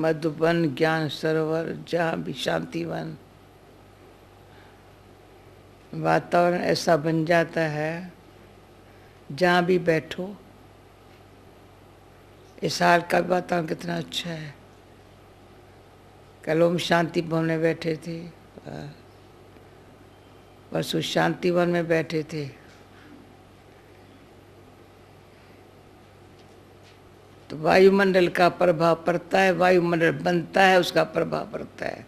मधुबन ज्ञान सरोवर, जहाँ भी शांतिवन, वातावरण ऐसा बन जाता है जहाँ भी बैठो। इस हाल का वातावरण कितना अच्छा है। कल हम शांति भवन में बैठे थे, परसों शांतिवन में बैठे थे। तो वायुमंडल का प्रभाव पड़ता है, वायुमंडल बनता है, उसका प्रभाव पड़ता है।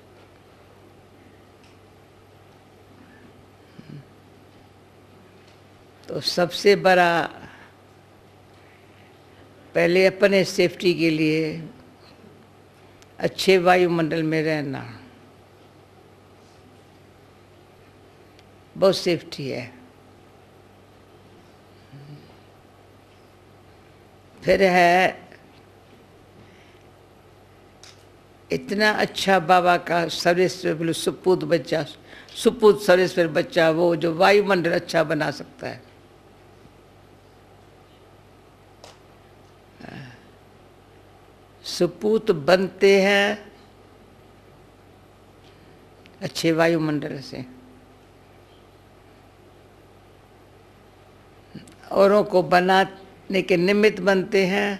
तो सबसे बड़ा पहले अपने सेफ्टी के लिए अच्छे वायुमंडल में रहना बहुत सेफ्टी है। फिर है इतना अच्छा बाबा का सर्वेश्वर सुपूत बच्चा, सुपूत सर्वेश्वर बच्चा, वो जो वायुमंडल अच्छा बना सकता है। सुपूत बनते हैं अच्छे वायुमंडल से, औरों को बनाने के निमित्त बनते हैं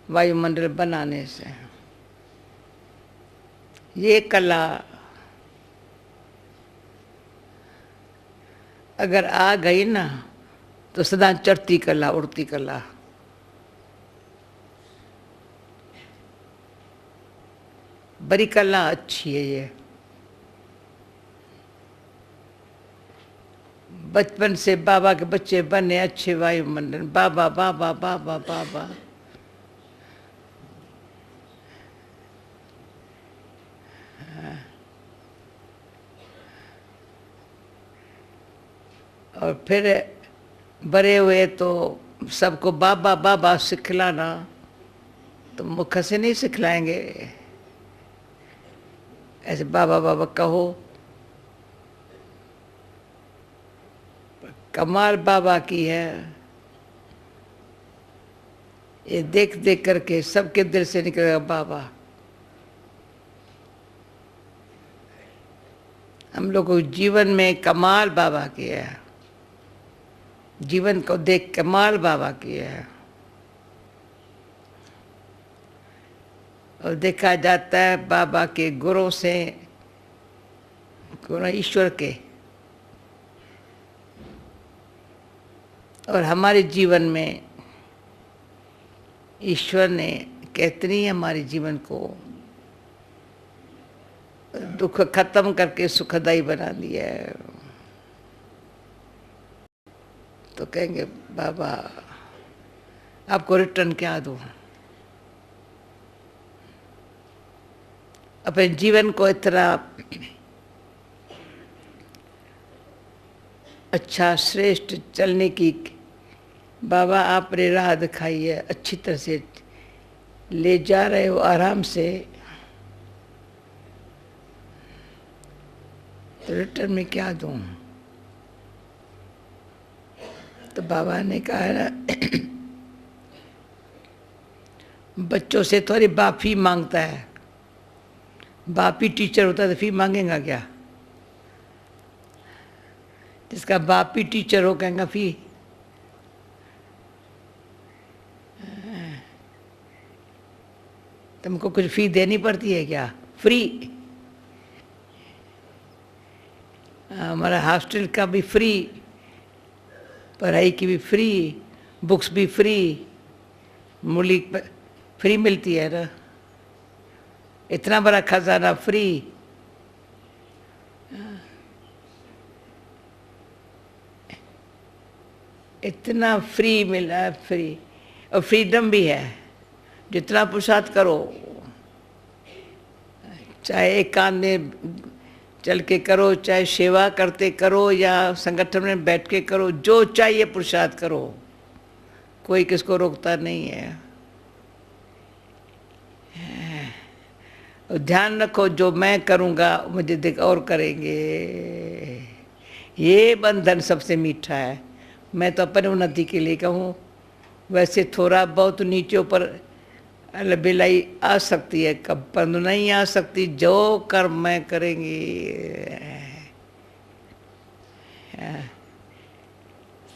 वायुमंडल बनाने से। ये कला अगर आ गई ना तो सदा चढ़ती कला, उड़ती कला। बड़ी कला अच्छी है ये। बचपन से बाबा के बच्चे बने अच्छे वायुमंडल, बाबा बाबा बाबा बाबा। और फिर बड़े हुए तो सबको बाबा बाबा सिखलाना, तो मुख से नहीं सिखलाएंगे, ऐसे बाबा बाबा कहो। कमाल बाबा की है, ये देख देख करके सबके दिल से निकलेगा बाबा। हम लोग को जीवन में कमाल बाबा की है, जीवन को देख कमाल बाबा की है। और देखा जाता है बाबा के गुणों से, गुण ईश्वर के, और हमारे जीवन में ईश्वर ने कितनी हमारे जीवन को दुख खत्म करके सुखदायी बना दिया है। तो कहेंगे बाबा आपको रिटर्न क्या दूं, अपने जीवन को इतना अच्छा श्रेष्ठ चलने की बाबा आपने राह दिखाई है, अच्छी तरह से ले जा रहे हो आराम से, तो रिटर्न में क्या दूं। तो बाबा ने कहा ना बच्चों से थोड़ी बाप फी मांगता है, बाप ही टीचर होता तो फी मांगेगा क्या। जिसका बाप ही टीचर हो कहेगा फी। तुमको कुछ फी देनी पड़ती है क्या, फ्री। हमारा हॉस्टल का भी फ्री, पढ़ाई की भी फ्री, बुक्स भी फ्री, मूली फ्री मिलती है ना, इतना बड़ा खजाना फ्री। इतना फ्री मिला है, फ्री, और फ्रीडम भी है। जितना पुरुषार्थ करो, चाहे एकांत में चल के करो, चाहे सेवा करते करो, या संगठन में बैठ के करो, जो चाहिए पुरुषार्थ करो, कोई किसको रोकता नहीं है। और ध्यान रखो जो मैं करूँगा मुझे देख और करेंगे, ये बंधन सबसे मीठा है। मैं तो अपने उन्नति के लिए कहूँ, वैसे थोड़ा बहुत नीचे ऊपर अलबिलाई आ सकती है कब, परंतु नहीं आ सकती जो कर्म मैं करेंगी।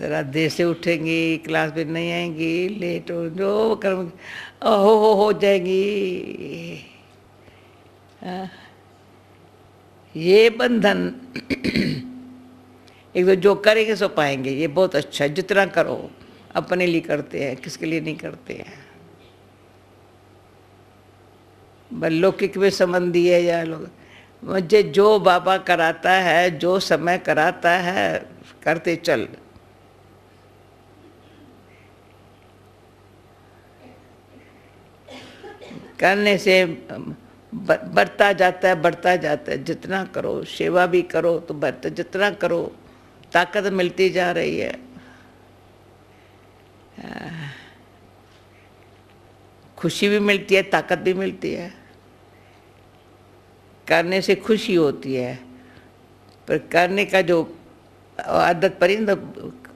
जरा देर से उठेंगी, क्लास में नहीं आएंगी, लेट हो, जो कर्म हो जाएंगी। ये बंधन एक तो जो करेंगे सो पाएंगे, ये बहुत अच्छा है। जितना करो अपने लिए करते हैं, किसके लिए नहीं करते हैं। लौकिक में संबंधी है या लोग, मुझे जो बाबा कराता है, जो समय कराता है, करते चल। करने से बढ़ता जाता है, बढ़ता जाता है। जितना करो, सेवा भी करो तो बढ़ता, जितना करो ताकत मिलती जा रही है। खुशी भी मिलती है, ताकत भी मिलती है। करने से खुशी होती है, पर करने का जो आदत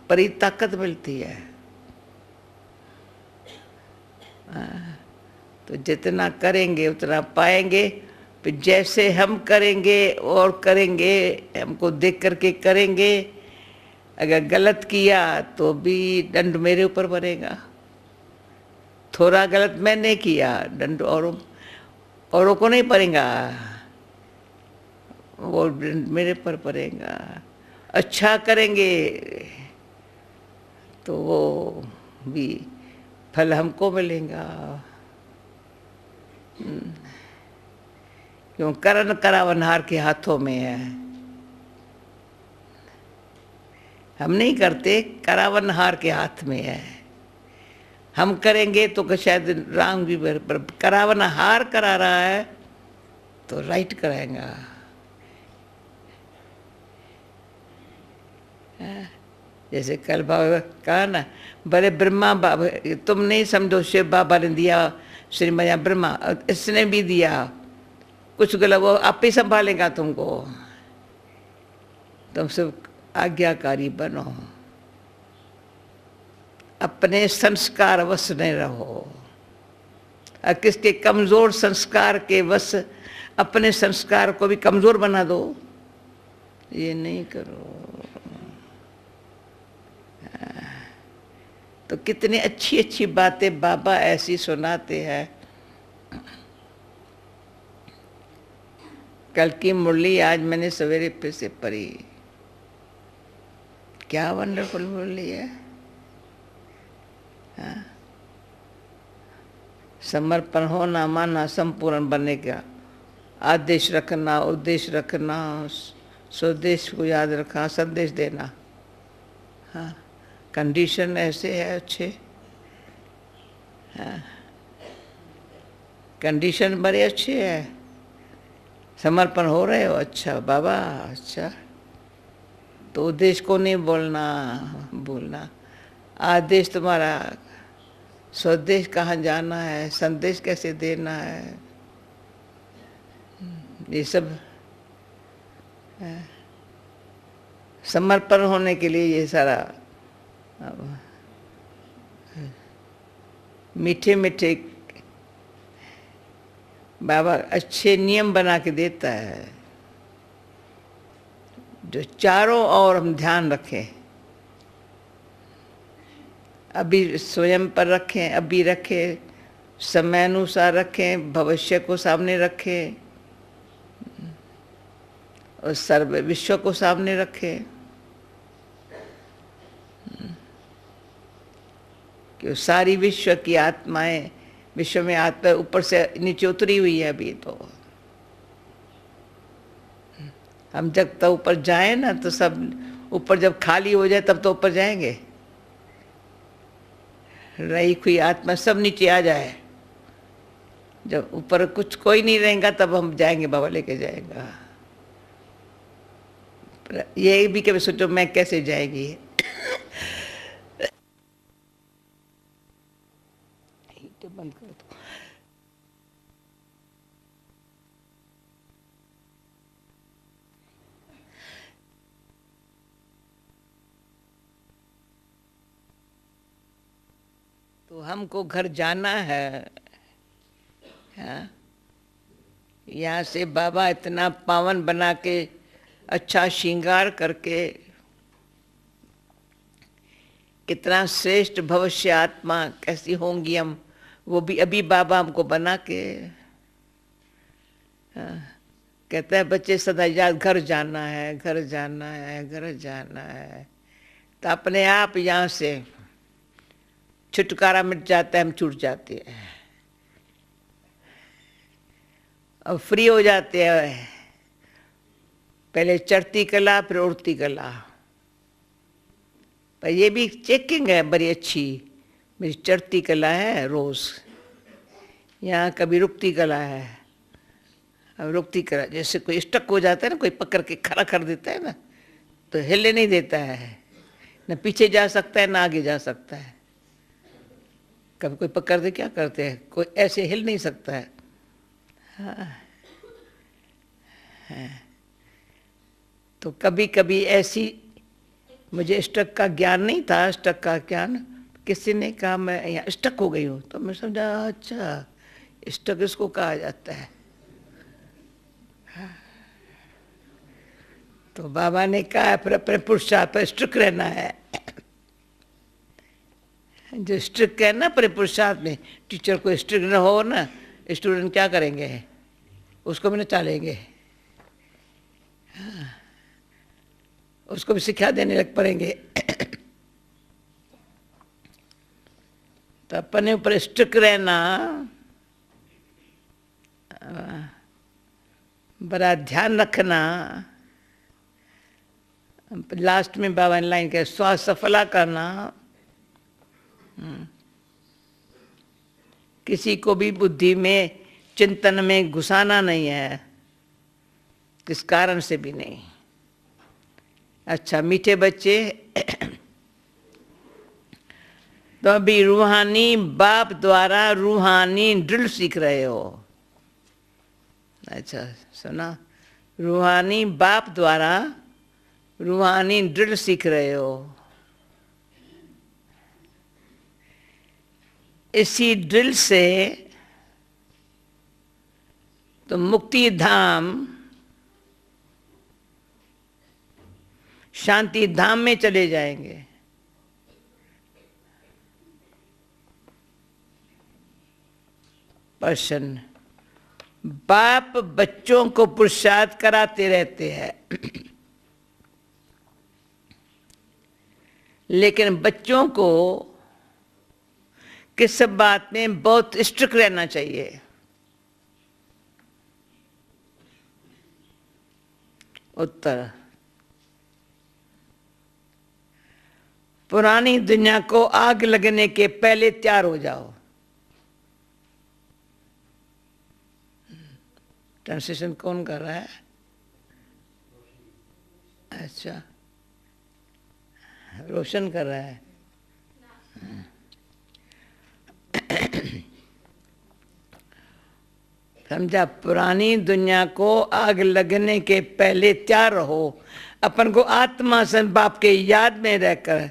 परी ताकत मिलती है। तो जितना करेंगे उतना पाएंगे। फिर जैसे हम करेंगे और करेंगे, हमको देख करके करेंगे। अगर गलत किया तो भी दंड मेरे ऊपर बनेगा। थोड़ा गलत मैंने किया, दंड औरों को नहीं पड़ेगा, वो मेरे पर पड़ेगा। अच्छा करेंगे तो वो भी फल हमको मिलेगा। क्यों? करण करावनहार के हाथों में है। हम नहीं करते, करावनहार के हाथ में है। हम करेंगे तो शायद राम भी करावनहार करा रहा है तो राइट कराएगा। जैसे कल बाबा कहा ना, बड़े ब्रह्मा बाबा, तुम नहीं समझो, शिव बाबा ने दिया श्रीमया ब्रह्मा, इसने भी दिया कुछ गलत, वो आप ही संभालेगा तुमको। तुम सब आज्ञाकारी बनो, अपने संस्कार वश नहीं रहो। और किसके कमजोर संस्कार के वश अपने संस्कार को भी कमजोर बना दो, ये नहीं करो। तो कितनी अच्छी अच्छी बातें बाबा ऐसी सुनाते हैं। कल की मुरली आज मैंने सवेरे फिर से पढ़ी, क्या वंडरफुल मुरली है। हाँ? समर्पण होना, माना, संपूर्ण बनने का आदेश रखना, उद्देश्य रखना, स्वदेश को याद रखना, संदेश देना। हाँ, कंडीशन ऐसे है अच्छे। हाँ, कंडीशन बड़े अच्छे है। समर्पण हो रहे हो, अच्छा बाबा, अच्छा। तो उद्देश्य को नहीं बोलना। आदेश तुम्हारा, स्वदेश कहाँ जाना है, संदेश कैसे देना है, ये सब समर्पण होने के लिए ये सारा मीठे मीठे बाबा अच्छे नियम बना के देता है, जो चारों ओर हम ध्यान रखें। अभी स्वयं पर रखें, अभी रखें, समय अनुसार रखें, भविष्य को सामने रखें और सर्व विश्व को सामने रखें। कि सारी विश्व की आत्माएं, विश्व में आत्मा ऊपर से नीचे उतरी हुई है अभी। तो हम जब तक ऊपर जाए ना, तो सब ऊपर जब खाली हो जाए तब तो ऊपर जाएंगे। रही हुई आत्मा सब नीचे आ जाए, जब ऊपर कुछ कोई नहीं रहेगा तब हम जाएंगे, बाबा लेके जाएगा। ये भी कभी सोचो मैं कैसे जाएगी। तो बंद कर दो। तो हमको घर जाना है, हाँ, यहाँ से बाबा इतना पावन बना के अच्छा श्रृंगार करके कितना श्रेष्ठ भविष्य आत्मा कैसी होंगी हम, वो भी अभी बाबा हमको बना के कहता है बच्चे सदा याद घर जाना है, घर जाना है, घर जाना है। तो अपने आप यहाँ से छुटकारा मिट जाता है, हम छूट जाते हैं, अब फ्री हो जाते हैं। पहले चढ़ती कला फिर उड़ती कला, पर ये भी चेकिंग है बड़ी अच्छी। मेरी चढ़ती कला है रोज, यहाँ कभी रुकती कला है। अब रुकती कला जैसे कोई स्टक हो जाता है ना, कोई पकड़ के खड़ा कर देता है ना, तो हिले नहीं देता है, न पीछे जा सकता है ना आगे जा सकता है। कभी कोई पकड़ दे क्या करते हैं, कोई ऐसे हिल नहीं सकता है। हाँ, हाँ। तो कभी कभी ऐसी, मुझे स्टक का ज्ञान नहीं था, स्टक का ज्ञान किसी ने कहा मैं यहाँ स्टक हो गई हूँ, तो मैं समझा अच्छा स्टक इसको कहा जाता है। तो बाबा ने कहा फिर अपने पुरुषार्थ पर स्टक रहना है। जो स्ट्रिक्ट है ना अपने पुरुषार्थ में, टीचर को स्ट्रिक्ट न हो ना, स्टूडेंट क्या करेंगे, उसको भी न चालेंगे। हाँ, उसको भी सिखा देने लग पड़ेंगे। तो अपने ऊपर स्ट्रिक्ट रहना, बड़ा ध्यान रखना। लास्ट में बाबा ने लाइन कहा स्व सफला करना। किसी को भी बुद्धि में चिंतन में घुसाना नहीं है, किस कारण से भी नहीं। अच्छा मीठे बच्चे, तो अभी रूहानी बाप द्वारा रूहानी ड्रिल सीख रहे हो। अच्छा सुना, रूहानी बाप द्वारा रूहानी ड्रिल सीख रहे हो। इसी ड्रिल से तो मुक्ति धाम शांति धाम में चले जाएंगे। प्रश्न, बाप बच्चों को पुरुषार्थ कराते रहते हैं, लेकिन बच्चों को किस बात में बहुत स्ट्रिक्ट रहना चाहिए। उत्तर, पुरानी दुनिया को आग लगने के पहले तैयार हो जाओ। ट्रांसलेशन कौन कर रहा है? अच्छा, रोशन कर रहा है। समझा, पुरानी दुनिया को आग लगने के पहले तैयार रहो। अपन को आत्मा सन बाप के याद में रहकर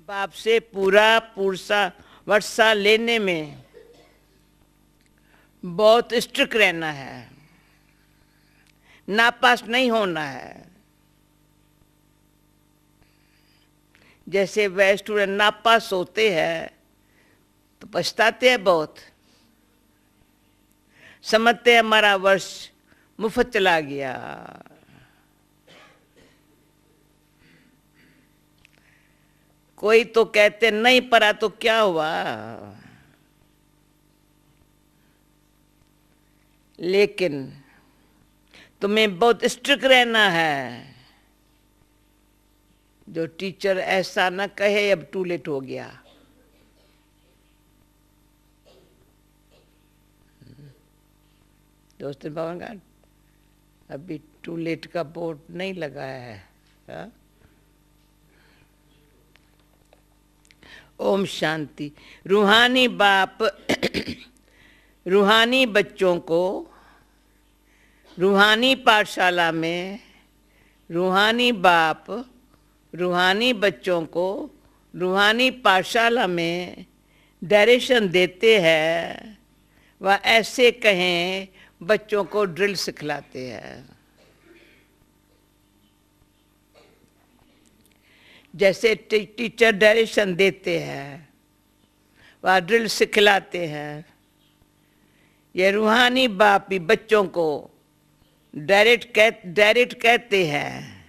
बाप से पूरा वर्षा लेने में बहुत स्ट्रिक्ट रहना है, नापास नहीं होना है। जैसे वह स्टूडेंट नापास होते हैं तो पछताते हैं बहुत, समझते हैं हमारा वर्ष मुफ्त चला गया। कोई तो कहते नहीं पढ़ा तो क्या हुआ, लेकिन तुम्हें बहुत स्ट्रिक्ट रहना है। जो टीचर ऐसा न कहे अब टू लेट हो गया। दोस्त भवन का अभी टू लेट का बोर्ड नहीं लगाया है। हा? ओम शांति। रूहानी बाप रूहानी बच्चों को रूहानी पाठशाला में, रूहानी बाप रूहानी बच्चों को रूहानी पाठशाला में डायरेक्शन देते हैं, वह ऐसे कहें बच्चों को ड्रिल सिखलाते हैं। जैसे टीचर डायरेक्शन देते हैं, वह ड्रिल सिखलाते हैं। ये रूहानी बाप भी बच्चों को डायरेक्ट कहते हैं।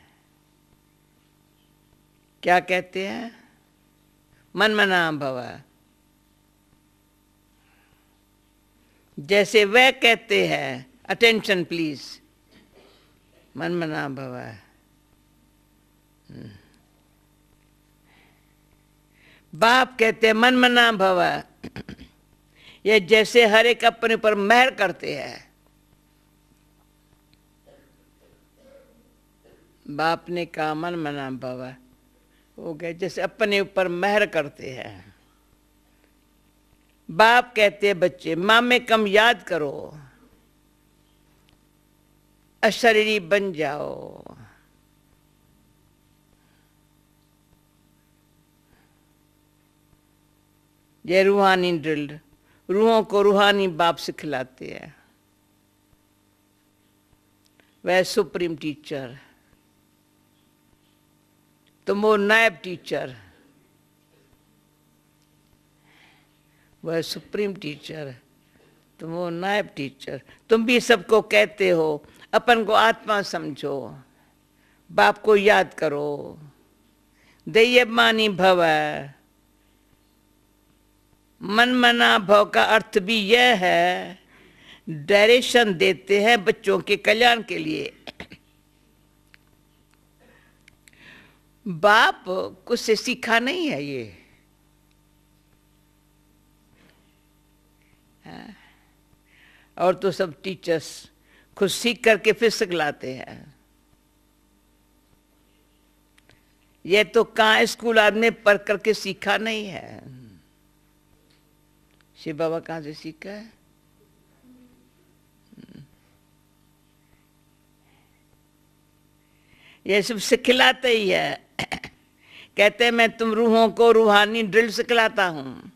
क्या कहते हैं? मनमना भव। जैसे वह कहते हैं, अटेंशन प्लीज, मनमना भव। बाप कहते हैं मनमना भव। ये जैसे हर एक अपने पर मेहर करते हैं। बाप ने कहा मनमना भव, हो गए जैसे अपने ऊपर मेहर करते हैं। बाप कहते हैं बच्चे माँ में कम याद करो, अशरीरी बन जाओ। ये रूहानी ड्रिल, रूहों को रूहानी बाप सिखलाते हैं। वह सुप्रीम टीचर, तुम वो नायब टीचर। वह सुप्रीम टीचर, तुम वो नायब टीचर। तुम भी सबको कहते हो अपन को आत्मा समझो, बाप को याद करो, दैयमानी भव। मनमना भव का अर्थ भी यह है, डायरेक्शन देते हैं बच्चों के कल्याण के लिए। बाप कुछ से सीखा नहीं है ये। और तो सब टीचर्स खुद सीख करके फिर सिखलाते हैं। ये तो कहाँ स्कूल आदमी पढ़ करके सीखा नहीं है। शिव बाबा कहाँ से सीखा है? ये सब सिखलाते ही है। कहते हैं मैं तुम रूहों को रूहानी ड्रिल सिखलाता हूं।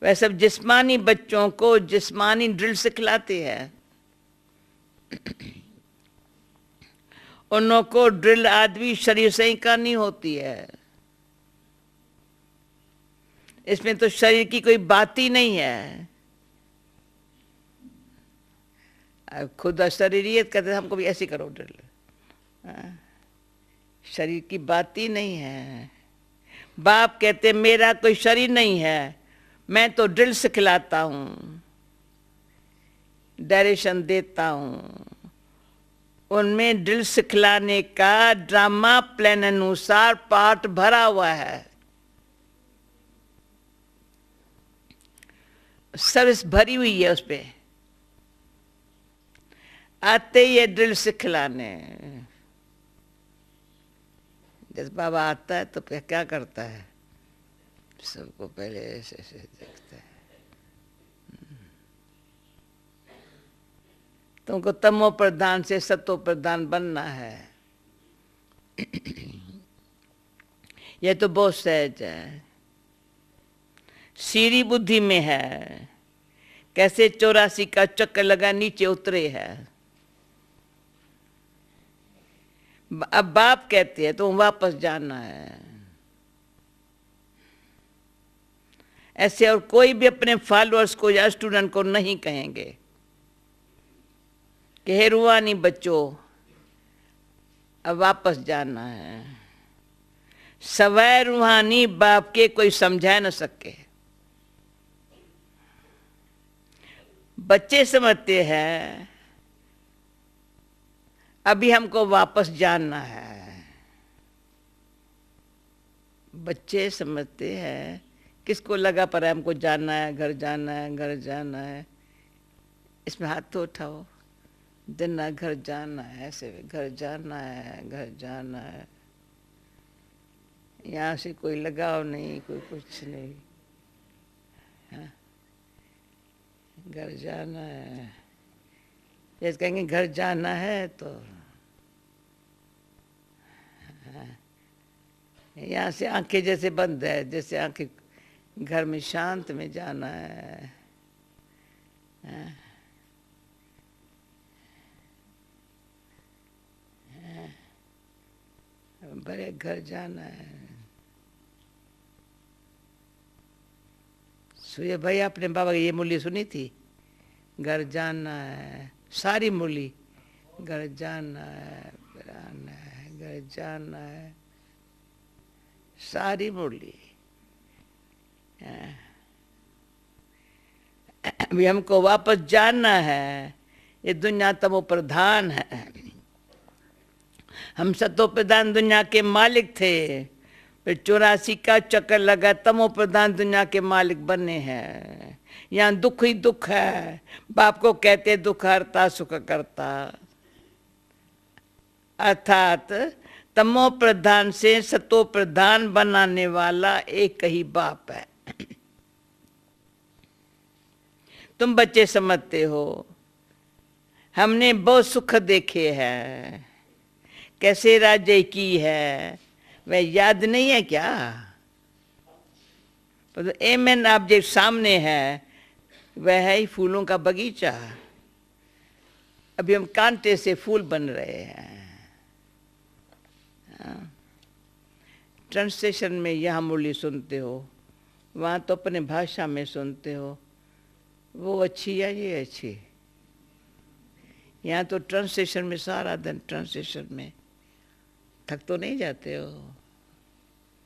वह सब जिस्मानी बच्चों को जिस्मानी ड्रिल सिखलाते हैं। उन को ड्रिल आदमी शरीर से ही करनी होती है। इसमें तो शरीर की कोई बात ही नहीं है। खुद अशरीरियत कहते हमको भी ऐसे करो ड्रिल। शरीर की बात ही नहीं है। बाप कहते मेरा कोई शरीर नहीं है, मैं तो ड्रिल सिखलाता हूँ, डायरेक्शन देता हूँ। उनमें ड्रिल सिखलाने का ड्रामा प्लान अनुसार पार्ट भरा हुआ है। सर्विस भरी हुई है उस पे। आते ये ड्रिल सिखलाने। जब बाबा आता है तो फिर क्या करता है? सबको पहले ऐसे ऐसे देखता है। तुमको तमो प्रधान से सतो प्रधान बनना है। यह तो बहुत सहज है, सीधी बुद्धि में है। कैसे 84 का चक्कर लगा नीचे उतरे है। अब बाप कहते हैं तो वापस जाना है। ऐसे और कोई भी अपने फॉलोअर्स को या स्टूडेंट को नहीं कहेंगे कि हे रूहानी बच्चों अब वापस जाना है। सवै रूहानी बाप के कोई समझा न सके। बच्चे समझते हैं अभी हमको वापस जाना है। बच्चे समझते हैं किसको लगा पर हमको जाना है, घर जाना है, घर जाना है। इसमें हाथ तो उठाओ, दिन घर जाना है, ऐसे घर जाना है, घर जाना है। यहाँ से कोई लगाव नहीं, कोई कुछ नहीं। हाँ? घर जाना है। जैसे कहेंगे घर जाना है तो यहाँ से आंखें जैसे बंद है, जैसे आंखें घर में शांत में जाना है। बड़े घर जाना है। सूर्य भाई अपने बाबा की ये मूली सुनी थी, घर जाना है, सारी मूली, घर जाना है, आना है, घर जाना है, सारी मूली। अभी हमको वापस जाना है। ये दुनिया तमो प्रधान है, हम सतो प्रधान दुनिया के मालिक थे, फिर 84 का चक्कर लगा, तमो प्रधान दुनिया के मालिक बने हैं। यहाँ दुख ही दुख है। बाप को कहते दुख हरता सुख करता, अर्थात तमो प्रधान से सतो प्रधान बनाने वाला एक ही बाप है। तुम बच्चे समझते हो, हमने बहुत सुख देखे हैं, कैसे राज्य की है, वह याद नहीं है क्या? पर एमएन ऑब्जेक्ट सामने है, वह है ही फूलों का बगीचा। अभी हम कांटे से फूल बन रहे हैं। ट्रांसलेशन में यहाँ मुरली सुनते हो, वहाँ तो अपने भाषा में सुनते हो, वो अच्छी या ये अच्छी। यहाँ तो ट्रांसलेशन में सारा दिन ट्रांसलेशन में थक तो नहीं जाते हो?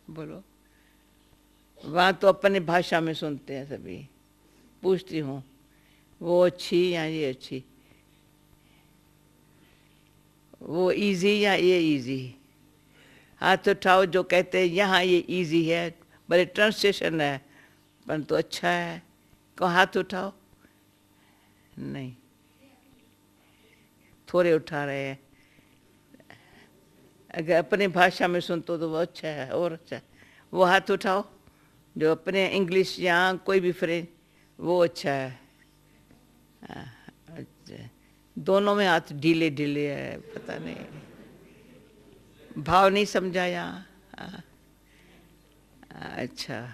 बोलो। वहाँ तो अपने भाषा में सुनते हैं सभी। पूछती हूँ वो अच्छी या ये अच्छी, वो इजी या ये इजी? हाथ उठाओ जो कहते हैं यहाँ ये इजी है, बड़े ट्रांसलेशन है पर तो अच्छा है। कहो हाथ उठाओ। नहीं, थोड़े उठा रहे हैं। अगर अपने भाषा में सुनते हो तो वो अच्छा है और अच्छा है। वो हाथ उठाओ जो अपने इंग्लिश या कोई भी फ्रेंच, वो अच्छा है। अच्छा, दोनों में हाथ ढीले ढीले है, पता नहीं, भाव नहीं समझा यहाँ। अच्छा,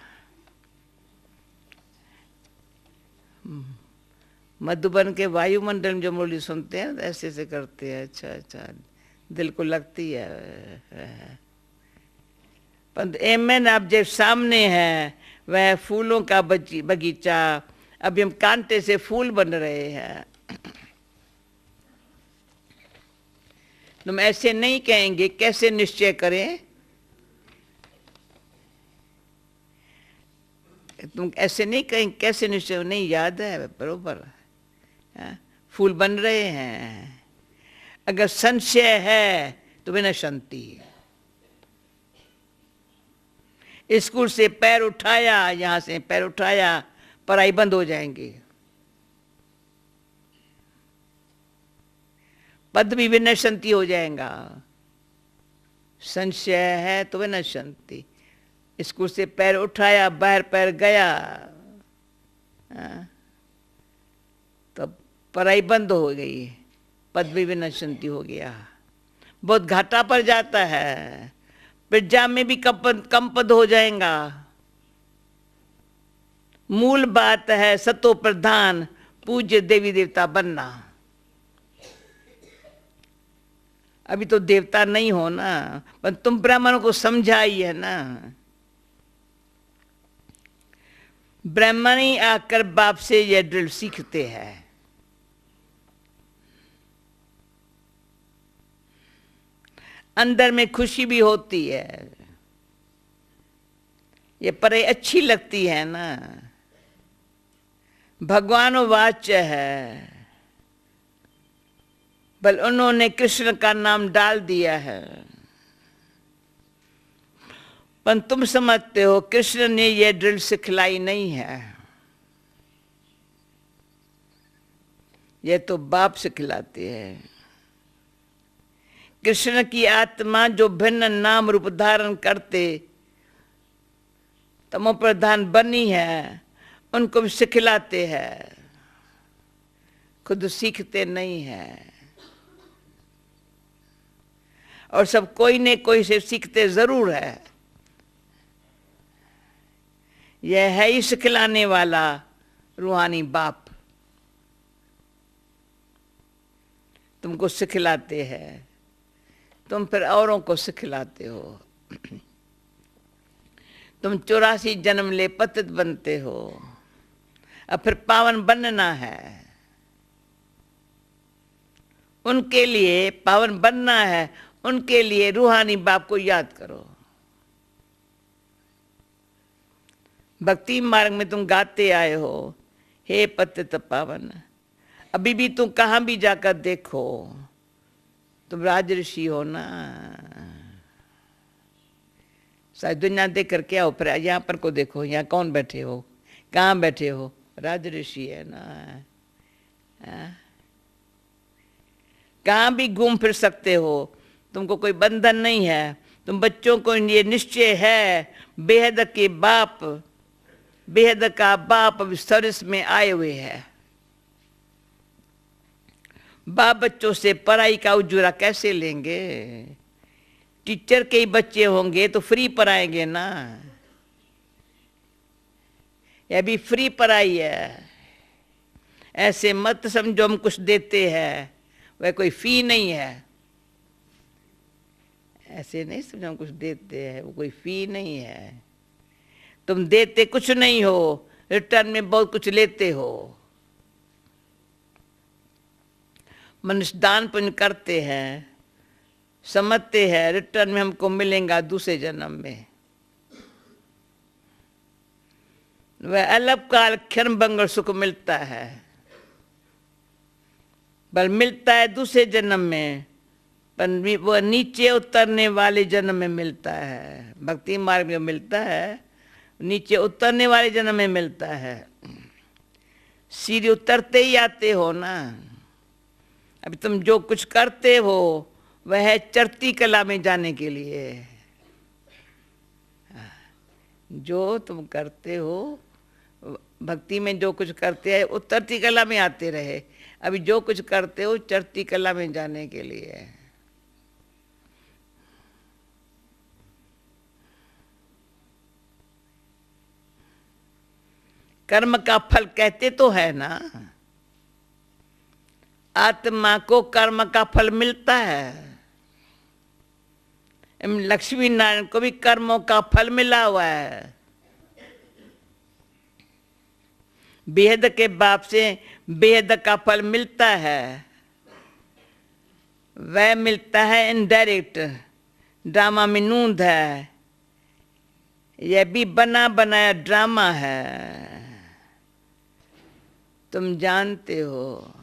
मधुबन के वायुमंडल में जो मुरली सुनते हैं ऐसे से करते हैं। अच्छा अच्छा, दिल को लगती है। पर एमएन ऑब्जेक्ट सामने है, वह फूलों का बगीचा। अभी हम कांटे से फूल बन रहे हैं। तुम ऐसे नहीं कहेंगे, कैसे निश्चय करें? तुम ऐसे नहीं कहेंगे, कैसे निश्चय? नहीं, याद है बरोबर, फूल बन रहे हैं। अगर संशय है तो बिना शांति। स्कूल से पैर उठाया, यहाँ से पैर उठाया, पढ़ाई बंद हो जाएंगी। पद भी बिना शांति हो जाएगा। संशय है तो बिना शांति। स्कूल से पैर उठाया, बाहर पैर गया, तो पढ़ाई बंद हो गई, पद भी बिना शांति हो गया। बहुत घाटा पड़ जाता है, प्रजा में भी कम पद हो जाएगा। मूल बात है सतो प्रधान पूज्य देवी देवता बनना। अभी तो देवता नहीं हो ना, पर तुम ब्राह्मणों को समझाई है ना। ब्राह्मण ही आकर बाप से यह ड्रिल सीखते हैं। अंदर में खुशी भी होती है, ये परे अच्छी लगती है ना। भगवान वाच्य है, बल उन्होंने कृष्ण का नाम डाल दिया है। पर तुम समझते हो कृष्ण ने यह ड्रिल सिखलाई नहीं है, यह तो बाप सिखलाते हैं। कृष्ण की आत्मा जो भिन्न नाम रूप धारण करते तमो प्रधान बनी है, उनको भी सिखलाते हैं, खुद सीखते नहीं है। और सब कोई ने कोई से सीखते जरूर है, यह है ही सिखलाने वाला रूहानी बाप। तुमको सिखलाते हैं, तुम फिर औरों को सिखलाते हो। तुम 84 जन्म ले पतित बनते हो, अब फिर पावन बनना है। उनके लिए पावन बनना है, उनके लिए रूहानी बाप को याद करो। भक्ति मार्ग में तुम गाते आए हो, हे पतित पावन। अभी भी तुम कहाँ भी जाकर देखो, तुम राजऋषि हो ना। शायद दुनिया देख कर क्या हो, फिर यहाँ पर को देखो, यहाँ कौन बैठे हो, कहाँ बैठे हो, राजऋषि है ना। कहाँ भी घूम फिर सकते हो, तुमको कोई बंधन नहीं है। तुम बच्चों को ये निश्चय है, बेहद के बाप, बेहद का बाप सर्विस में आए हुए हैं। बाप बच्चों से पढ़ाई का उजूरा कैसे लेंगे? टीचर के ही बच्चे होंगे तो फ्री पढ़ाएंगे ना। यह भी फ्री पढ़ाई है। ऐसे मत समझो हम कुछ देते हैं, वह कोई फी नहीं है। ऐसे नहीं समझो हम कुछ देते हैं, वो कोई फी नहीं है। तुम देते कुछ नहीं हो, रिटर्न में बहुत कुछ लेते हो। मनुष्य दान पुण्य करते हैं, समझते हैं रिटर्न में हमको मिलेगा दूसरे जन्म में। वह अलग काल क्षण भंगुर सुख मिलता है, पर मिलता है दूसरे जन्म में, पर वह नीचे उतरने वाले जन्म में मिलता है। भक्ति मार्ग में मिलता है, नीचे उतरने वाले जन्म में मिलता है। सीढ़ी उतरते ही आते हो ना। अभी तुम जो कुछ करते हो वह है चढ़ती कला में जाने के लिए। जो तुम करते हो भक्ति में, जो कुछ करते हैं उतरती कला में आते रहे। अभी जो कुछ करते हो चढ़ती कला में जाने के लिए। कर्म का फल कहते तो है ना, आत्मा को कर्म का फल मिलता है। लक्ष्मी नारायण को भी कर्मों का फल मिला हुआ है। बेहद के बाप से बेहद का फल मिलता है। वह मिलता है इनडायरेक्ट, ड्रामा में नूंद है। यह भी बना बनाया ड्रामा है। तुम जानते हो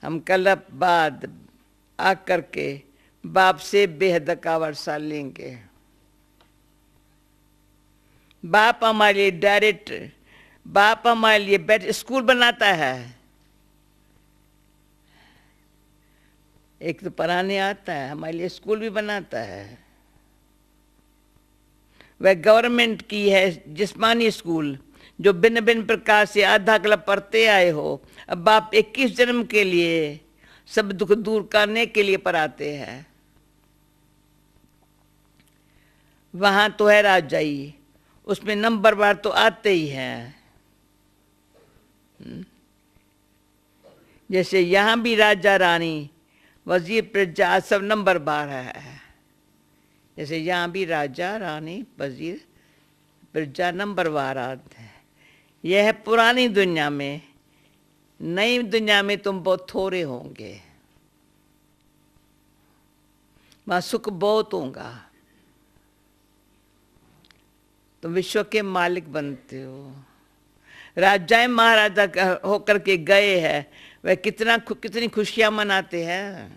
हम कल बाद आकर के बाप से बेहद का वर्षा लेंगे। बाप हमारे लिए डायरेक्ट, बाप हमारे लिए बैठ स्कूल बनाता है। एक तो पढ़ाने आता है, हमारे लिए स्कूल भी बनाता है। वह गवर्नमेंट की है जिस्मानी स्कूल, जो भिन्न भिन्न प्रकार से आधा क्लब पढ़ते आए हो। अब बाप 21 जन्म के लिए सब दुख दूर करने के लिए पढ़ाते हैं। वहां तो है राजाई, उसमें नंबर बार तो आते ही हैं। जैसे यहाँ भी राजा रानी वजीर प्रजा सब नंबर बार है। जैसे यहाँ भी राजा रानी वजीर प्रजा नंबर बार आते हैं। यह है पुरानी दुनिया में। नई दुनिया में तुम बहुत थोड़े होंगे, वहां सुख बहुत होगा। तुम विश्व के मालिक बनते हो। राजाएं महाराजा होकर के गए हैं, वह कितनी खुशियां मनाते हैं।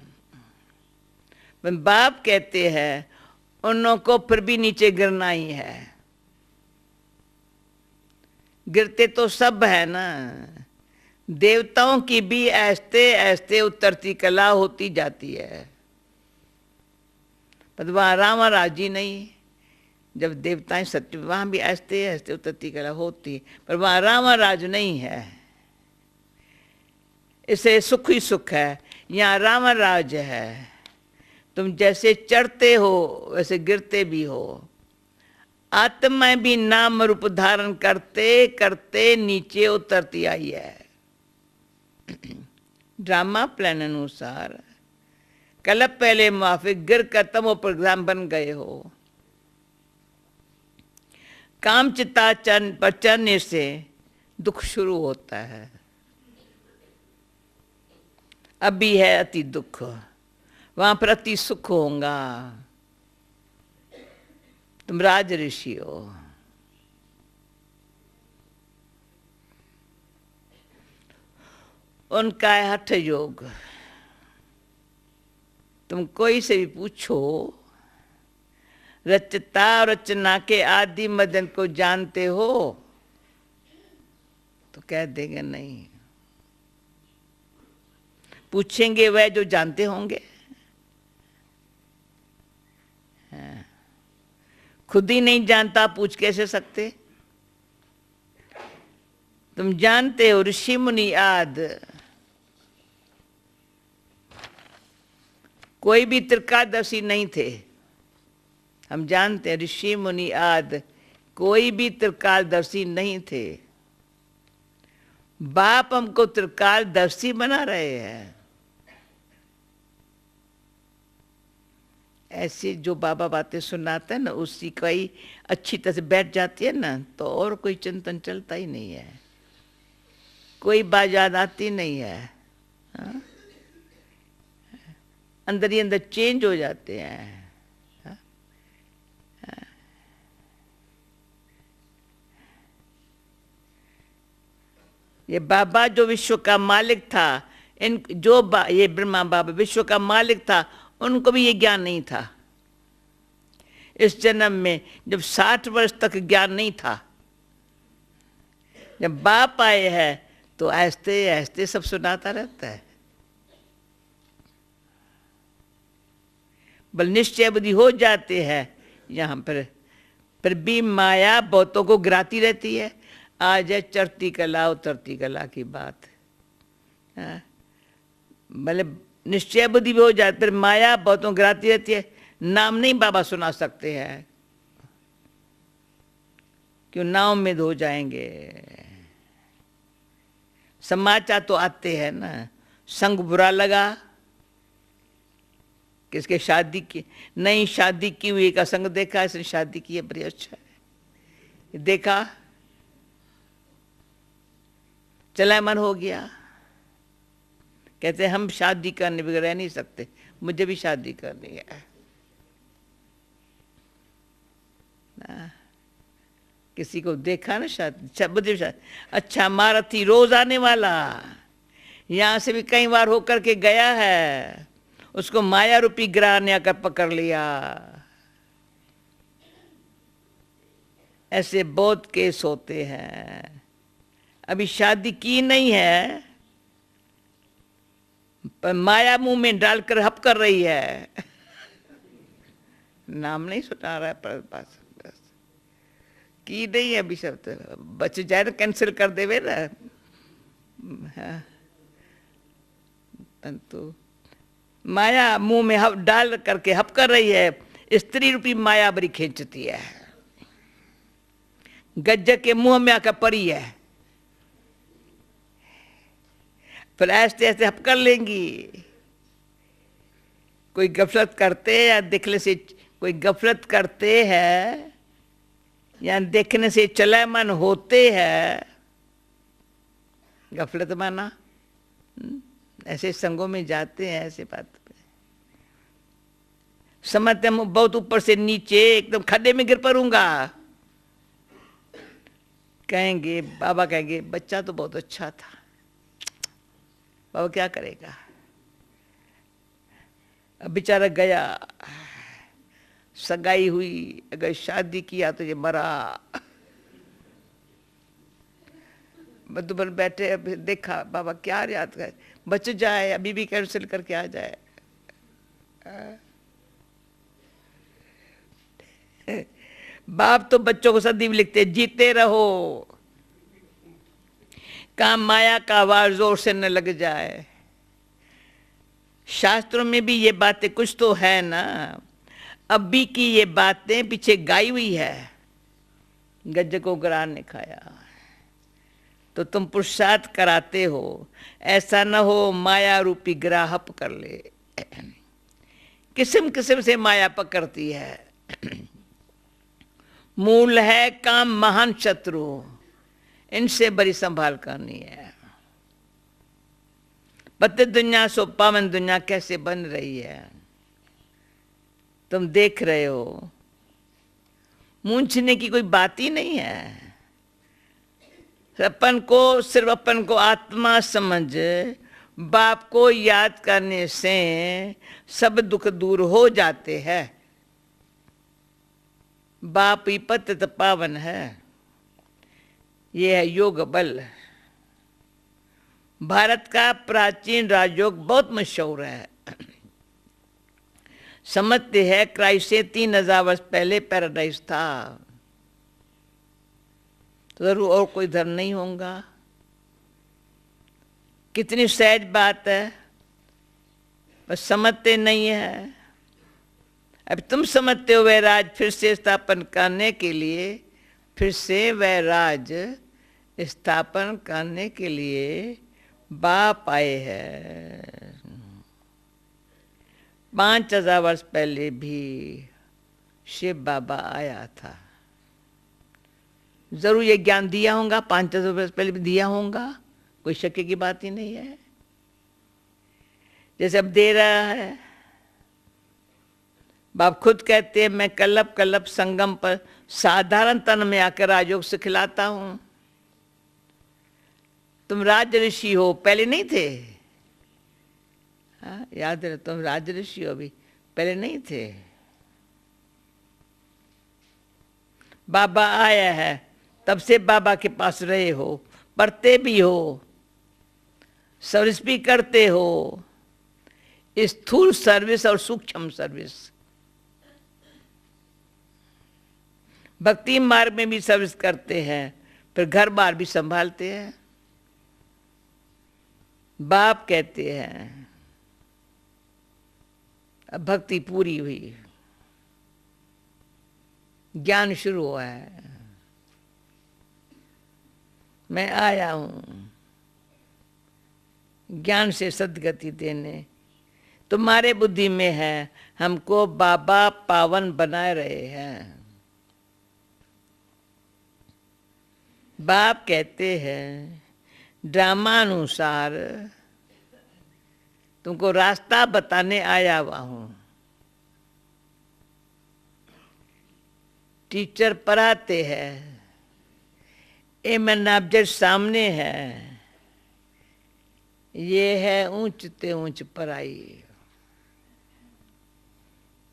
बाप कहते हैं उन को फिर भी नीचे गिरना ही है। गिरते तो सब है ना। देवताओं की भी ऐसे ऐसे उतरती कला होती जाती है, पर वहां रामा राजी नहीं। जब देवताएं सत्य, वहां भी ऐसे ऐसे उतरती कला होती, पर वहां रामा राज नहीं है। इसे सुख ही सुख है, यहाँ रामा राज है। तुम जैसे चढ़ते हो वैसे गिरते भी हो। आत्मा भी नाम रूप धारण करते करते नीचे उतरती आई है। ड्रामा प्लान अनुसार कल्प पहले माफिक गिर कर तमो प्रोग्राम बन गए हो। काम चिता पर चढ़ने से दुख शुरू होता है। अभी है अति दुख, वहां पर अति सुख होगा। तुम राज ऋषि हो। उनका है हठ योग। तुम कोई से भी पूछो रचता और रचना के आदि मदन को जानते हो तो कह देंगे नहीं। पूछेंगे वह जो जानते होंगे। खुद ही नहीं जानता पूछ कैसे सकते। तुम जानते हो ऋषि मुनि आदि कोई भी त्रिकालदर्शी नहीं थे। हम जानते हैं ऋषि मुनि आदि कोई भी त्रिकालदर्शी नहीं थे। बाप हमको त्रिकालदर्शी बना रहे हैं। ऐसी जो बाबा बातें सुनाते हैं ना उसी का ही अच्छी तरह से बैठ जाती है ना तो और कोई चिंतन चलता ही नहीं है। कोई बात याद आती नहीं है। हाँ? अंदर ही अंदर चेंज हो जाते हैं। हाँ? हाँ? ये बाबा जो विश्व का मालिक था, इन जो ये ब्रह्मा बाबा विश्व का मालिक था, उनको भी ये ज्ञान नहीं था। इस जन्म में जब 60 वर्ष तक ज्ञान नहीं था, जब बाप आए हैं तो ऐसे ऐसे सब सुनाता रहता है। बल निश्चय बुद्धि हो जाते हैं यहाँ पर, फिर भी माया बहुतों को गिराती रहती है। आज है चढ़ती कला उतरती कला की बात। मतलब निश्चय बुद्धि भी हो जाती, फिर माया बहुतों गिराती रहती है। नाम नहीं बाबा सुना सकते हैं, क्यों नाव में हो जाएंगे। समाचार तो आते हैं ना, संग बुरा लगा, किसके शादी की नहीं शादी की हुई का संग देखा, इसने शादी की है बड़ी अच्छा है, देखा चला मन हो गया। कहते हैं हम शादी करने बगैर रह नहीं सकते, मुझे भी शादी करनी है ना। किसी को देखा ना शादी, अच्छा मारथी रोज आने वाला, यहाँ से भी कई बार होकर के गया है, उसको माया रूपी ग्रह ने आकर पकड़ लिया। ऐसे बहुत केस होते हैं। अभी शादी की नहीं है पर माया मुंह में डालकर हप कर रही है। नाम नहीं सुना रहा है पर पास की नहीं है अभी शब्द, बच जाए ना कैंसिल कर देवे ना। परंतु माया मुंह में हप डाल करके हप कर रही है। स्त्री रूपी माया बड़ी खींचती है, गज्जे के मुंह में आकर पड़ी है, फिर ऐसे ऐसे हप कर लेंगी। कोई गफलत करते या देखने से, कोई गफलत करते हैं या देखने से चलायमान होते हैं। गफलत माना ऐसे संगों में जाते हैं, ऐसे बात पे समझते हम बहुत ऊपर से नीचे एकदम खड्डे में गिर पड़ूंगा। कहेंगे बाबा, कहेंगे बच्चा तो बहुत अच्छा था, बाबा क्या करेगा, अब बेचारा गया, सगाई हुई, अगर शादी किया तो ये मरा। मधुबन बैठे, अभी देखा बाबा क्या याद कर, बच जाए, अभी भी कैंसिल करके आ जाए। बाप तो बच्चों को सदैव लिखते जीते रहो, काम माया का वार जोर से न लग जाए। शास्त्रों में भी ये बातें कुछ तो है ना, अभी की ये बातें पीछे गाई हुई है। गज को ग्राह ने खाया। तो तुम पुरुषार्थ कराते हो, ऐसा न हो माया रूपी ग्राहप कर ले। किस्म किस्म से माया पकड़ती है। मूल है काम महान शत्रु, इनसे बड़ी संभाल करनी है। पति दुनिया सो पावन दुनिया कैसे बन रही है, तुम देख रहे हो। मूंछने की कोई बात ही नहीं है। अपन को सिर्फ अपन को आत्मा समझ बाप को याद करने से सब दुख दूर हो जाते हैं। बाप ही पतित पावन है, ये है योग बल। भारत का प्राचीन राजयोग बहुत मशहूर है। समझते हैं क्राइस्ट से 3000 वर्ष पहले पैराडाइज था, तो जरूर और कोई धर्म नहीं होगा। कितनी सहज बात है, बस समझते नहीं है। अब तुम समझते हो वह राज फिर से स्थापन करने के लिए, फिर से वह राज स्थापन करने के लिए बाप आए हैं। 5000 वर्ष पहले भी शिव बाबा आया था। जरूर ये ज्ञान दिया होगा, 5000 वर्ष पहले भी दिया होगा, कोई शक की बात ही नहीं है। जैसे अब दे रहा है, बाप खुद कहते हैं मैं कल्लप कल्लप संगम पर साधारण तन में आकर राजयोग सिखलाता हूं। तुम राज ऋषि हो, पहले नहीं थे। हाँ, याद रहे, तुम राज ऋषि हो, अभी पहले नहीं थे। बाबा आया है, तब से बाबा के पास रहे हो, पढ़ते भी हो, सर्विस भी करते हो, स्थूल सर्विस और सूक्ष्म सर्विस। भक्ति मार्ग में भी सर्विस करते हैं, फिर घर बार भी संभालते हैं। बाप कहते हैं अब भक्ति पूरी हुई, ज्ञान शुरू हुआ है, मैं आया हूं ज्ञान से सद्गति देने। तुम्हारे बुद्धि में है, हमको बाबा पावन बनाए रहे हैं। बाप कहते हैं ड्रामानुसार तुमको रास्ता बताने आया हुआ हूं। टीचर पढ़ाते हैं, एमन ऑब्जेक्ट सामने है, ये है ऊंच ते ऊंच पढ़ाई।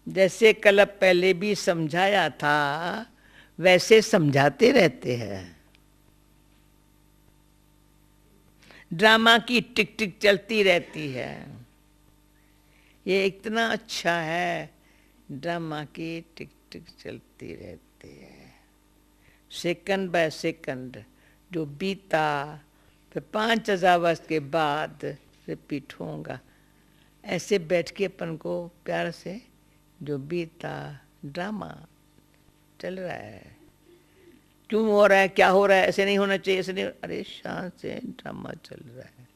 जैसे कल पहले भी समझाया था, वैसे समझाते रहते हैं। ड्रामा की टिक टिक चलती रहती है। ये इतना अच्छा है, ड्रामा की टिक टिक चलती रहती है। सेकंड बाय सेकंड जो बीता, फिर 5000 वर्ष के बाद रिपीट होगा। ऐसे बैठ के अपन को प्यार से जो बीता ड्रामा चल रहा है, क्यों हो रहा है, क्या हो रहा है, ऐसे नहीं होना चाहिए, ऐसे नहीं, अरे शांत से ड्रामा चल रहा है।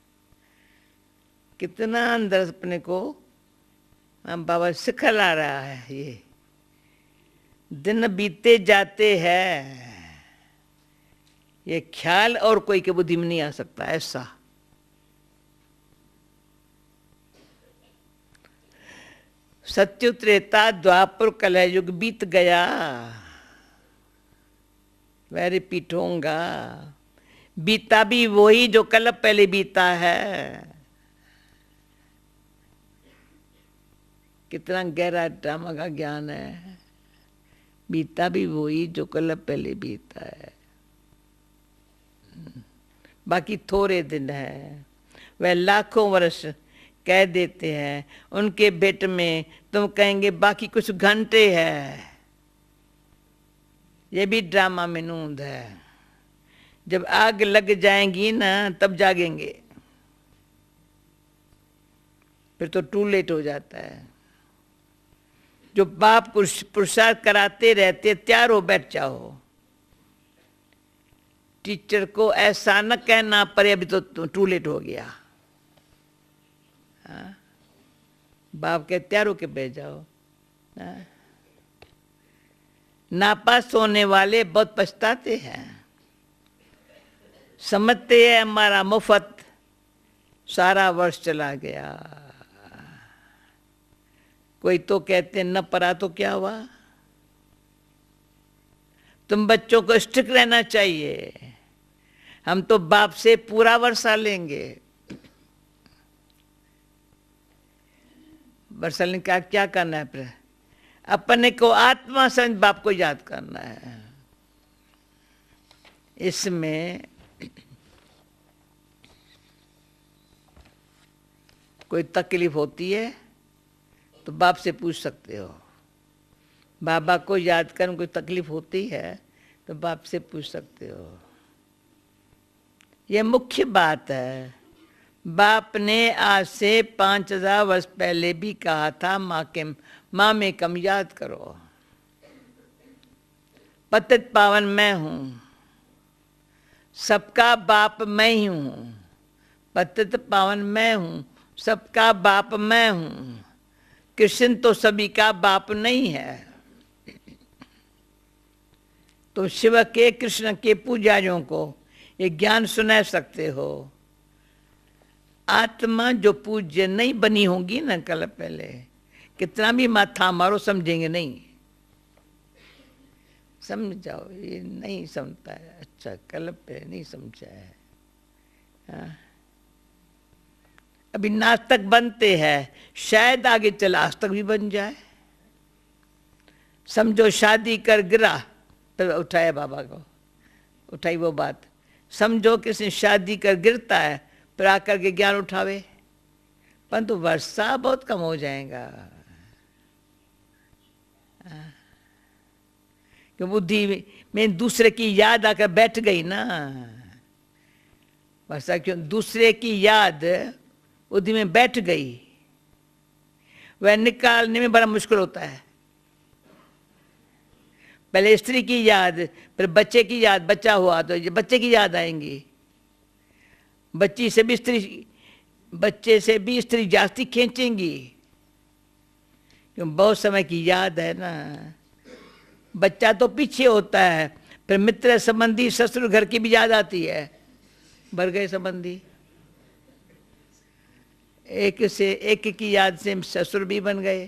कितना अंदर अपने को हम बाबा सिखला रहा है। ये दिन बीते जाते हैं, ये ख्याल और कोई के बुद्धि में नहीं आ सकता। ऐसा सत्युग त्रेता द्वापर कलयुग बीत गया, वह रिपीट होगा। बीता भी वही जो कल पहले बीता है। कितना गहरा ड्रामा का ज्ञान है। बीता भी वही जो कल पहले बीता है, बाकी थोड़े दिन है। वह लाखों वर्ष कह देते हैं, उनके बेट में तुम कहेंगे बाकी कुछ घंटे है। ये भी ड्रामा में नूंद है। जब आग लग जाएंगी ना, तब जागेंगे, फिर तो टू लेट हो जाता है। जो बाप पुरुषार्थ कराते रहते, तैयार हो बैठ जाओ। टीचर को ऐसा न कहना पड़े अभी तो टू लेट हो गया। हाँ? बाप के तैयार होके बैठ जाओ। हाँ? नापास होने वाले बहुत पछताते हैं, समझते हैं हमारा मुफ्त सारा वर्ष चला गया। कोई तो कहते न पढ़ा तो क्या हुआ। तुम बच्चों को स्ट्रिक्ट रहना चाहिए। हम तो बाप से पूरा वर्षा लेंगे। वर्षा लेने का क्या करना है? फिर अपने को आत्मा समझ बाप को याद करना है। इसमें कोई तकलीफ होती है तो बाप से पूछ सकते हो। बाबा को याद करने कोई तकलीफ होती है तो बाप से पूछ सकते हो। यह मुख्य बात है। बाप ने आज से 5000 वर्ष पहले भी कहा था, माँ में कम याद करो। पतित पावन मैं हूँ, सबका बाप मैं ही हूँ। पतित पावन मैं हूँ, सबका बाप मैं हूँ। कृष्ण तो सभी का बाप नहीं है। तो शिव के कृष्ण के पुजारियों को ये ज्ञान सुना सकते हो। आत्मा जो पूज्य नहीं बनी होगी ना, कल पहले कितना भी माथा मारो समझेंगे नहीं। समझ जाओ, ये नहीं समझता है। अच्छा, कल पे नहीं समझा है। हाँ? अभी नास्तिक बनते हैं, शायद आगे चला आस्तिक भी बन जाए। समझो शादी कर गिरा तो उठाया बाबा को, उठाई वो बात। समझो किसी शादी कर गिरता है फिर आकर के ज्ञान उठावे, परंतु वर्षा बहुत कम हो जाएगा। क्यों? बुद्धि में दूसरे की याद आकर बैठ गई ना। वर्षा क्यों? दूसरे की याद बुद्धि में बैठ गई, वह निकालने में बड़ा मुश्किल होता है। पहले स्त्री की याद, फिर बच्चे की याद, बच्चा हुआ तो बच्चे की याद आएंगी। बच्चे से भी स्त्री जास्ती खींचेंगी, क्यों? बहुत समय की याद है ना। बच्चा तो पीछे होता है, फिर मित्र संबंधी ससुर घर की भी याद आती है। भर गए संबंधी, एक की याद से ससुर भी बन गए,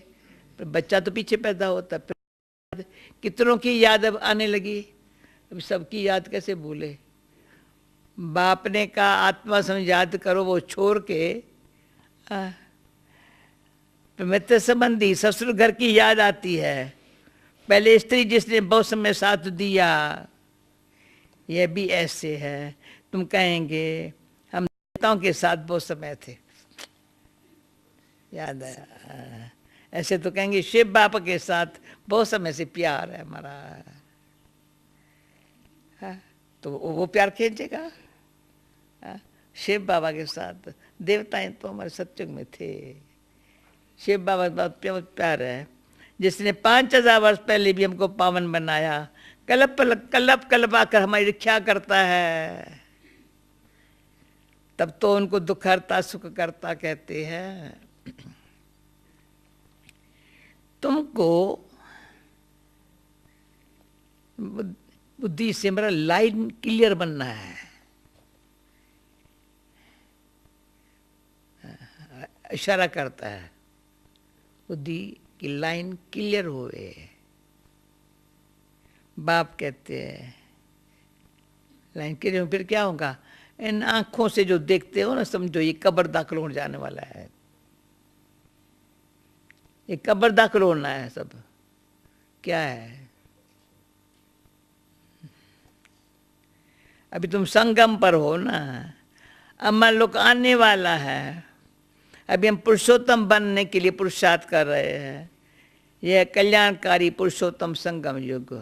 फिर बच्चा तो पीछे पैदा होता। फिर कितनों की याद अब आने लगी, अब सबकी याद कैसे भूले। बाप ने कहा आत्मा समझ याद करो, वो छोड़ के मित्र संबंधी ससुर घर की याद आती है। पहले स्त्री जिसने बहुत समय साथ दिया, यह भी ऐसे है। तुम कहेंगे हम देवताओं के साथ बहुत समय थे, याद है। ऐसे तो कहेंगे शिव बाबा के साथ बहुत समय से प्यार है हमारा। तो वो प्यार खींचेगा। शिव बाबा के साथ देवताएं तो हमारे सत्युग में थे। शिव बाबा बहुत प्यार है, जिसने 5000 वर्ष पहले भी हमको पावन बनाया। कलप आकर हमारी रक्षा करता है। तब तो उनको दुख हरता सुख करता कहते हैं। तुमको बुद्धि से मेरा लाइन क्लियर बनना है। इशारा करता है बुद्धि की लाइन क्लियर होवे। बाप कहते हैं लाइन क्लियर, फिर क्या होगा? इन आंखों से जो देखते हो ना, समझो ये कब्र दाखिल होने जाने वाला है। ये कब्र दाखिल होना है सब। क्या है? अभी तुम संगम पर हो ना, अमर लोग आने वाला है। अभी हम पुरुषोत्तम बनने के लिए पुरुषार्थ कर रहे हैं। यह कल्याणकारी पुरुषोत्तम संगम युग।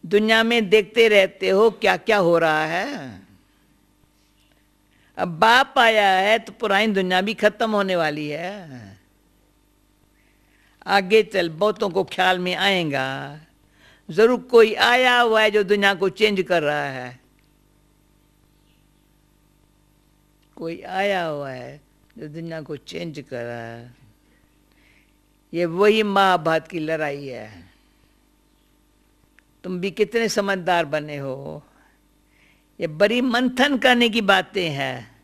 दुनिया में देखते रहते हो क्या क्या हो रहा है। अब बाप आया है तो पुरानी दुनिया भी खत्म होने वाली है। आगे चल बहुतों को ख्याल में आएगा जरूर कोई आया हुआ है जो दुनिया को चेंज कर रहा है, कोई आया हुआ है जो दुनिया को चेंज कर रहा है। ये वही महाभारत की लड़ाई है। तुम भी कितने समझदार बने हो, ये बड़ी मंथन करने की बातें हैं।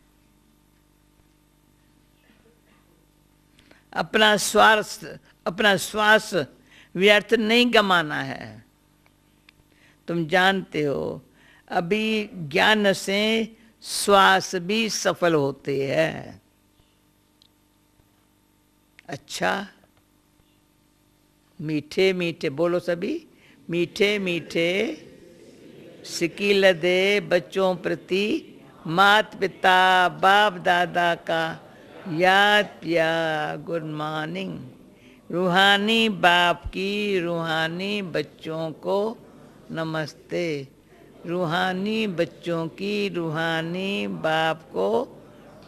अपना श्वास व्यर्थ नहीं गमाना है। तुम जानते हो अभी ज्ञान से श्वास भी सफल होते हैं। अच्छा, मीठे मीठे बोलो सभी, मीठे मीठे सिकील दे बच्चों प्रति माता पिता बाप दादा का याद प्यार। Good morning. रूहानी बाप की रूहानी बच्चों को नमस्ते। रूहानी बच्चों की रूहानी बाप को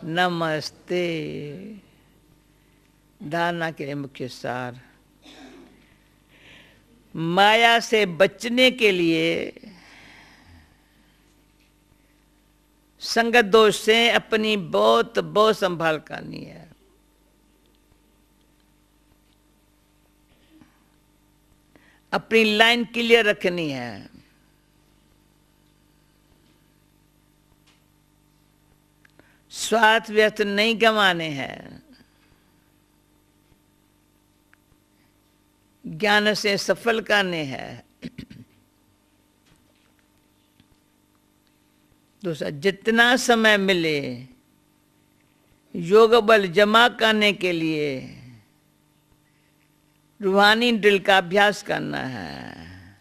नमस्ते। धारणा के लिए मुख्य सार, माया से बचने के लिए संगत दोष से अपनी बहुत बहुत संभाल करनी है। अपनी लाइन क्लियर रखनी है। स्वार्थ व्यर्थ नहीं गंवाने हैं। ज्ञान से सफल करने हैं। दूसरा, जितना समय मिले योग बल जमा करने के लिए रूहानी ड्रिल का अभ्यास करना है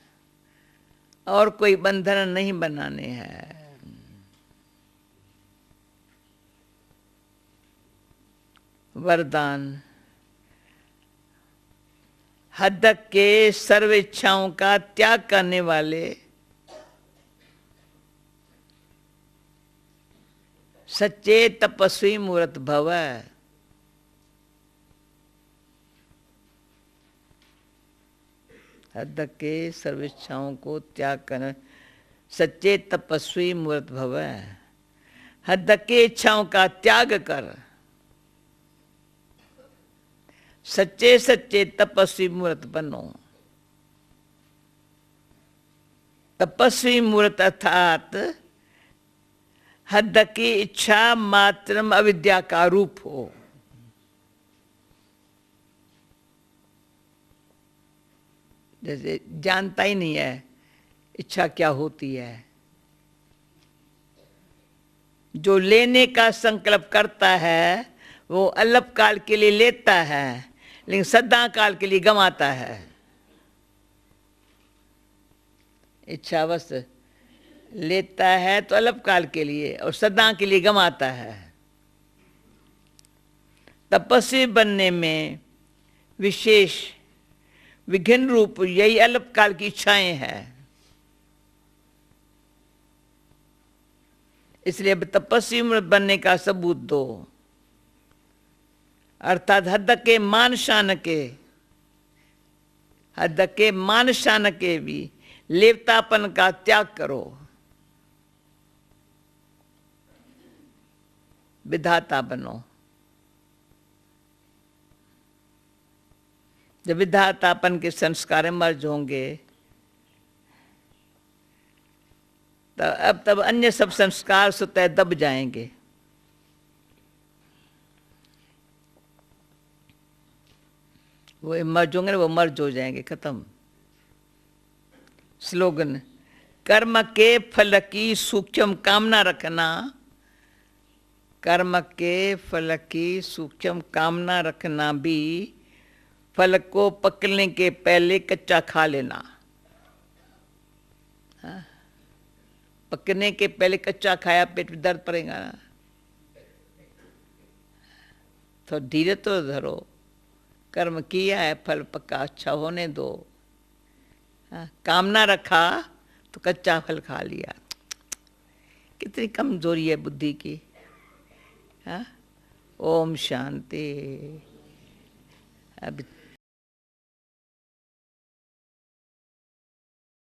और कोई बंधन नहीं बनाने हैं। वरदान, हद के सर्व इच्छाओं का त्याग करने वाले सच्चे तपस्वी मूर्त भव। हद के सर्व इच्छाओं को त्याग कर सच्चे तपस्वी मूर्त भव। हद के इच्छाओं का त्याग कर सच्चे सच्चे तपस्वी मूर्त बनो। तपस्वी मूर्त अर्थात हद की इच्छा मात्रम अविद्या का रूप हो। जैसे जानता ही नहीं है इच्छा क्या होती है। जो लेने का संकल्प करता है वो अल्पकाल के लिए लेता है, लेकिन सदा काल के लिए गंवाता है। इच्छा बस लेता है तो अल्पकाल के लिए और सदा के लिए गंवाता है। तपस्वी बनने में विशेष विघ्न रूप यही अल्पकाल की इच्छाएं हैं। इसलिए अब तपस्वी बनने का सबूत दो, अर्थात हद के मान शान के, हद के मान शान के भी लेवतापन का त्याग करो। विधाता बनो। जब विधातापन के संस्कार मर्ज होंगे तब अन्य सब संस्कार स्वतः दब जाएंगे। वो मर्ज होंगे ना, वो मर्ज हो जाएंगे, खत्म। स्लोगन, कर्म के फल की सूक्ष्म कामना रखना। कर्म के फल की सूक्ष्म कामना रखना भी फल को पकने के पहले कच्चा खा लेना। हाँ? पकने के पहले कच्चा खाया पेट में दर्द पड़ेगा ना। तो धीरे तो धरो, कर्म किया है फल पक्का अच्छा होने दो। हाँ? कामना रखा तो कच्चा फल खा लिया। कितनी कमजोरी है बुद्धि की। हाँ? ओम शांति। अब